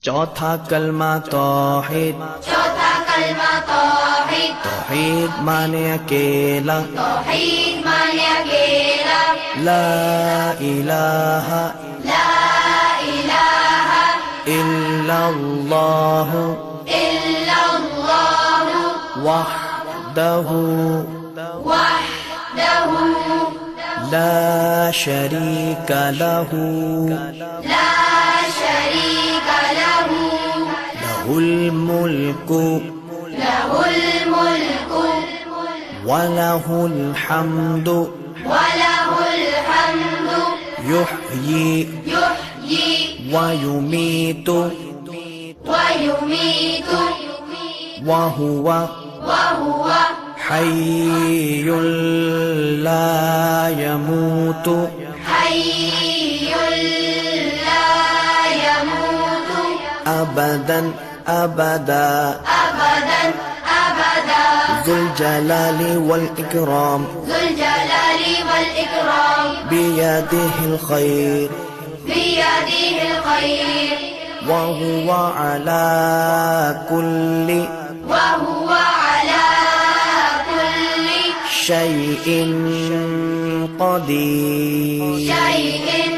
चौथा कलमा तौहीद। चौथा कलमा तौहीद। तौहीद माने अकेला। तौहीद माने अकेला। ला इलाहा ला इलाहा इल्लल्लाह इल्लल्लाह वहदहु वहदहु ला शरीका लहु ला शरीका लहु लहुल मुल्कु लहुल मुल्कु वलहुल हम्दु वलहुल हम्दु युहयी युहयी वयुमीतु वयुमीतु वहुव वहुव हय्युल ला यमूतु हय्युल ला यमूतु अबदन अबदा अबदन अबदा ज़ुल जलाली वल इकराम ज़ुल जलाली वल इकराम बियदिहिल खैर बियदिहिल खैर वहुव अला कुल्लि वहुव अला कुल्लि शैइन क़दीर। शैइन